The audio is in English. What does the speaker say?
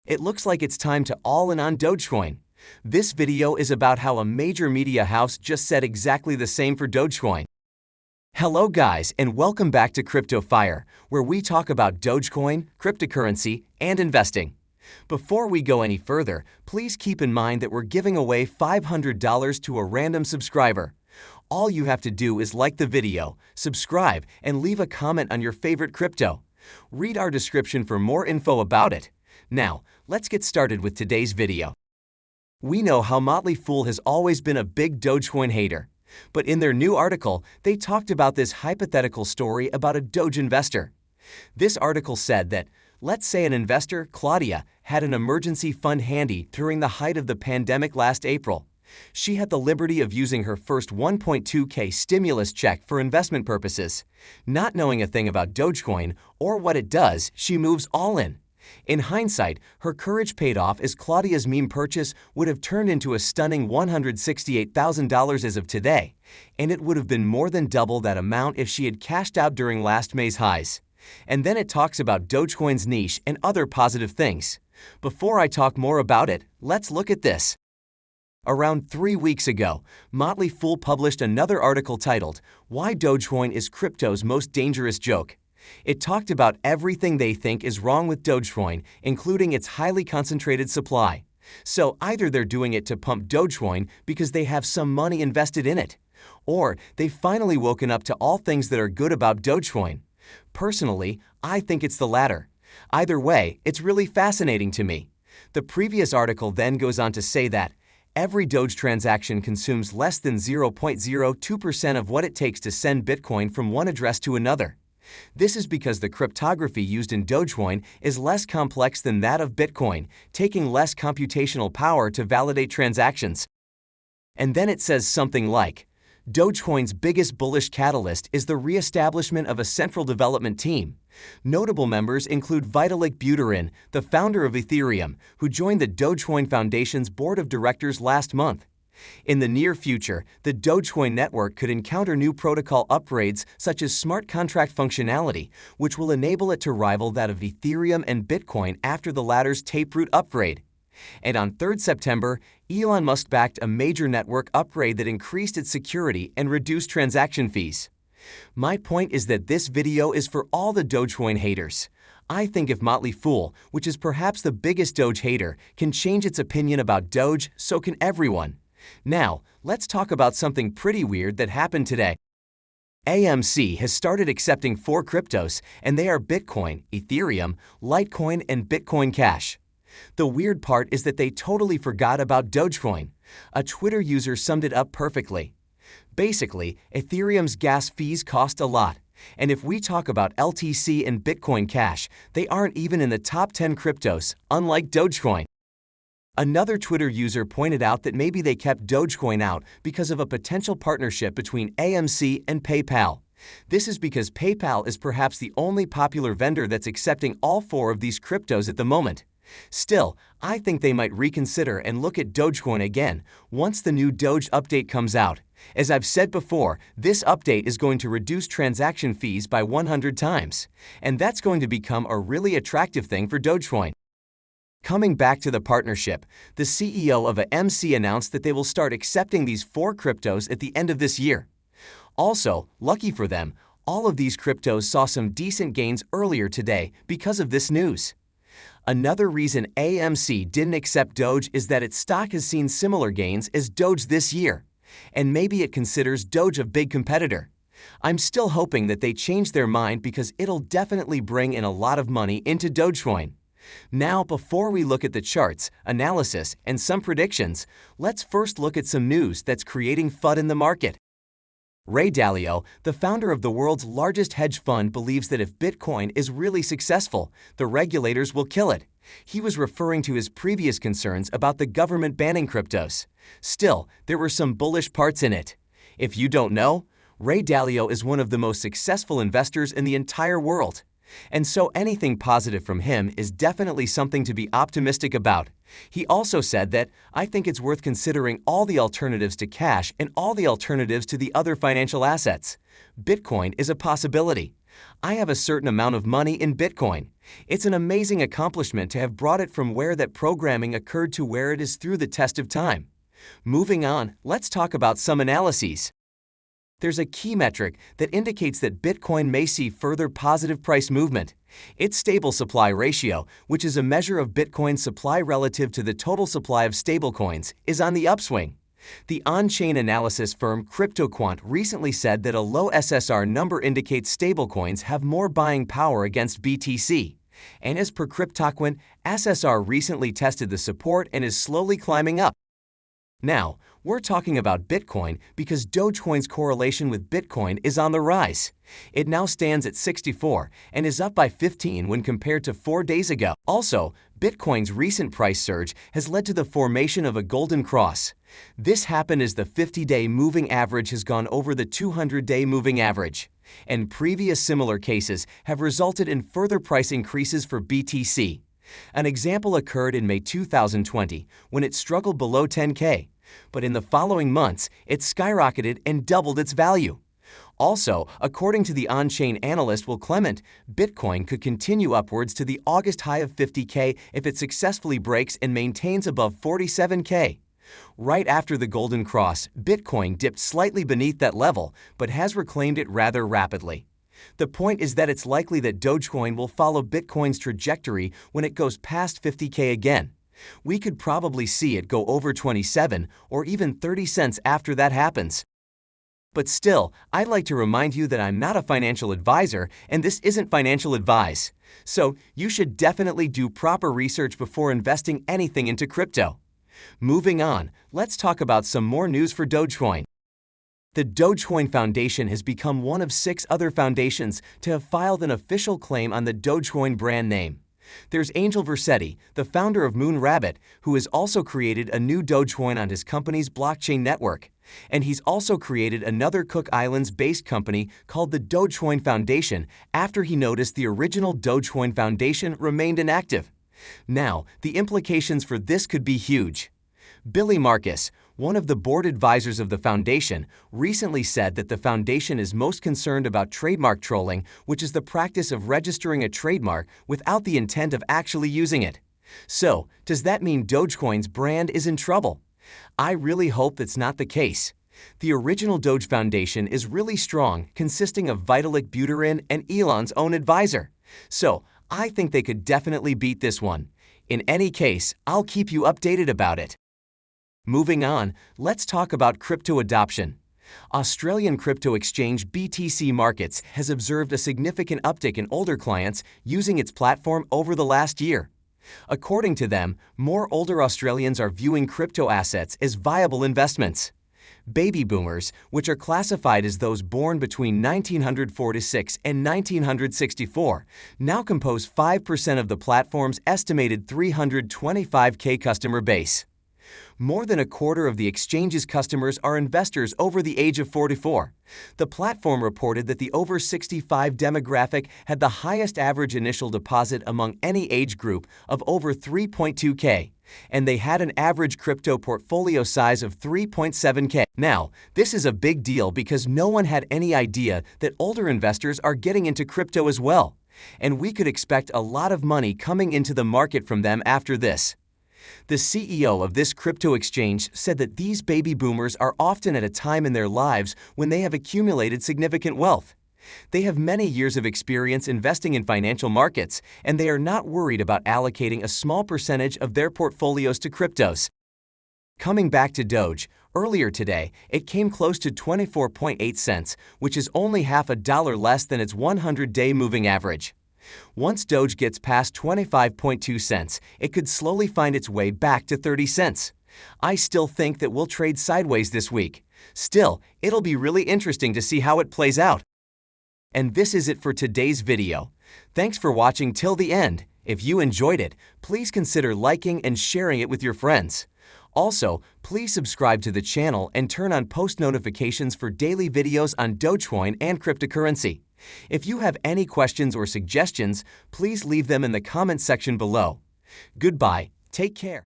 It looks like it's time to all in on Dogecoin. This video is about how a major media house just said exactly the same for Dogecoin. Hello guys, and welcome back to Crypto Fire, where we talk about Dogecoin, cryptocurrency, and investing. Before we go any further, please keep in mind that we're giving away $500 to a random subscriber. All you have to do is like the video, subscribe, and leave a comment on your favorite crypto. Read our description for more info about it. Now, let's get started with today's video. We know how Motley Fool has always been a big Dogecoin hater, but in their new article, they talked about this hypothetical story about a Doge investor. This article said that, let's say an investor, Claudia, had an emergency fund handy during the height of the pandemic last April. She had the liberty of using her first 1.2K stimulus check for investment purposes. Not knowing a thing about Dogecoin or what it does, she moves all in. In hindsight, her courage paid off as Claudia's meme purchase would have turned into a stunning $168,000 as of today, and it would have been more than double that amount if she had cashed out during last May's highs. And then it talks about Dogecoin's niche and other positive things. Before I talk more about it, let's look at this. Around 3 weeks ago, Motley Fool published another article titled, "Why Dogecoin is Crypto's Most Dangerous Joke." It talked about everything they think is wrong with Dogecoin, including its highly concentrated supply. So either they're doing it to pump Dogecoin because they have some money invested in it, or they've finally woken up to all things that are good about Dogecoin. Personally, I think it's the latter. Either way, it's really fascinating to me. The previous article then goes on to say that every Doge transaction consumes less than 0.02% of what it takes to send Bitcoin from one address to another. This is because the cryptography used in Dogecoin is less complex than that of Bitcoin, taking less computational power to validate transactions. And then it says something like, Dogecoin's biggest bullish catalyst is the re-establishment of a central development team. Notable members include Vitalik Buterin, the founder of Ethereum, who joined the Dogecoin Foundation's board of directors last month. In the near future, the Dogecoin network could encounter new protocol upgrades such as smart contract functionality, which will enable it to rival that of Ethereum and Bitcoin after the latter's Taproot upgrade. And on 3rd September, Elon Musk backed a major network upgrade that increased its security and reduced transaction fees. My point is that this video is for all the Dogecoin haters. I think if Motley Fool, which is perhaps the biggest Doge hater, can change its opinion about Doge, so can everyone. Now, let's talk about something pretty weird that happened today. AMC has started accepting 4 cryptos, and they are Bitcoin, Ethereum, Litecoin, and Bitcoin Cash. The weird part is that they totally forgot about Dogecoin. A Twitter user summed it up perfectly. Basically, Ethereum's gas fees cost a lot, and if we talk about LTC and Bitcoin Cash, they aren't even in the top 10 cryptos, unlike Dogecoin. Another Twitter user pointed out that maybe they kept Dogecoin out because of a potential partnership between AMC and PayPal. This is because PayPal is perhaps the only popular vendor that's accepting all 4 of these cryptos at the moment. Still, I think they might reconsider and look at Dogecoin again once the new Doge update comes out. As I've said before, this update is going to reduce transaction fees by 100 times, and that's going to become a really attractive thing for Dogecoin. Coming back to the partnership, the CEO of AMC announced that they will start accepting these 4 cryptos at the end of this year. Also, lucky for them, all of these cryptos saw some decent gains earlier today because of this news. Another reason AMC didn't accept Doge is that its stock has seen similar gains as Doge this year, and maybe it considers Doge a big competitor. I'm still hoping that they change their mind because it'll definitely bring in a lot of money into Dogecoin. Now, before we look at the charts, analysis, and some predictions, let's first look at some news that's creating FUD in the market. Ray Dalio, the founder of the world's largest hedge fund, believes that if Bitcoin is really successful, the regulators will kill it. He was referring to his previous concerns about the government banning cryptos. Still, there were some bullish parts in it. If you don't know, Ray Dalio is one of the most successful investors in the entire world. And so anything positive from him is definitely something to be optimistic about. He also said that, I think it's worth considering all the alternatives to cash and all the alternatives to the other financial assets. Bitcoin is a possibility. I have a certain amount of money in Bitcoin. It's an amazing accomplishment to have brought it from where that programming occurred to where it is through the test of time. Moving on, let's talk about some analyses. There's a key metric that indicates that Bitcoin may see further positive price movement. Its stable supply ratio, which is a measure of Bitcoin's supply relative to the total supply of stablecoins, is on the upswing. The on-chain analysis firm CryptoQuant recently said that a low SSR number indicates stablecoins have more buying power against BTC. And as per CryptoQuant, SSR recently tested the support and is slowly climbing up. Now, we're talking about Bitcoin because Dogecoin's correlation with Bitcoin is on the rise. It now stands at 64 and is up by 15 when compared to 4 days ago. Also, Bitcoin's recent price surge has led to the formation of a golden cross. This happened as the 50-day moving average has gone over the 200-day moving average. And previous similar cases have resulted in further price increases for BTC. An example occurred in May 2020 when it struggled below 10K. But in the following months, it skyrocketed and doubled its value. Also, according to the on-chain analyst Will Clement, Bitcoin could continue upwards to the August high of 50K if it successfully breaks and maintains above 47K. Right after the Golden Cross, Bitcoin dipped slightly beneath that level, but has reclaimed it rather rapidly. The point is that it's likely that Dogecoin will follow Bitcoin's trajectory when it goes past 50K again. We could probably see it go over 27 or even 30 cents after that happens. But still, I'd like to remind you that I'm not a financial advisor and this isn't financial advice. So you should definitely do proper research before investing anything into crypto. Moving on, let's talk about some more news for Dogecoin. The Dogecoin Foundation has become one of 6 other foundations to have filed an official claim on the Dogecoin brand name. There's Angel Vercetti, the founder of Moon Rabbit, who has also created a new Dogecoin on his company's blockchain network. And he's also created another Cook Islands-based company called the Dogecoin Foundation after he noticed the original Dogecoin Foundation remained inactive. Now, the implications for this could be huge. Billy Marcus, one of the board advisors of the foundation, recently said that the foundation is most concerned about trademark trolling, which is the practice of registering a trademark without the intent of actually using it. So, does that mean Dogecoin's brand is in trouble? I really hope that's not the case. The original Doge Foundation is really strong, consisting of Vitalik Buterin and Elon's own advisor. So, I think they could definitely beat this one. In any case, I'll keep you updated about it. Moving on, let's talk about crypto adoption. Australian crypto exchange BTC Markets has observed a significant uptick in older clients using its platform over the last year. According to them, more older Australians are viewing crypto assets as viable investments. Baby boomers, which are classified as those born between 1946 and 1964, now compose 5% of the platform's estimated 325K customer base. More than a quarter of the exchange's customers are investors over the age of 44. The platform reported that the over 65 demographic had the highest average initial deposit among any age group of over 3.2K, and they had an average crypto portfolio size of 3.7K. Now, this is a big deal because no one had any idea that older investors are getting into crypto as well, and we could expect a lot of money coming into the market from them after this. The CEO of this crypto exchange said that these baby boomers are often at a time in their lives when they have accumulated significant wealth. They have many years of experience investing in financial markets, and they are not worried about allocating a small percentage of their portfolios to cryptos. Coming back to Doge, earlier today, it came close to 24.8 cents, which is only half a dollar less than its 100-day moving average. Once Doge gets past 25.2 cents, it could slowly find its way back to 30 cents. I still think that we'll trade sideways this week. Still, it'll be really interesting to see how it plays out. And this is it for today's video. Thanks for watching till the end. If you enjoyed it, please consider liking and sharing it with your friends. Also, please subscribe to the channel and turn on post notifications for daily videos on Dogecoin and cryptocurrency. If you have any questions or suggestions, please leave them in the comment section below. Goodbye, take care.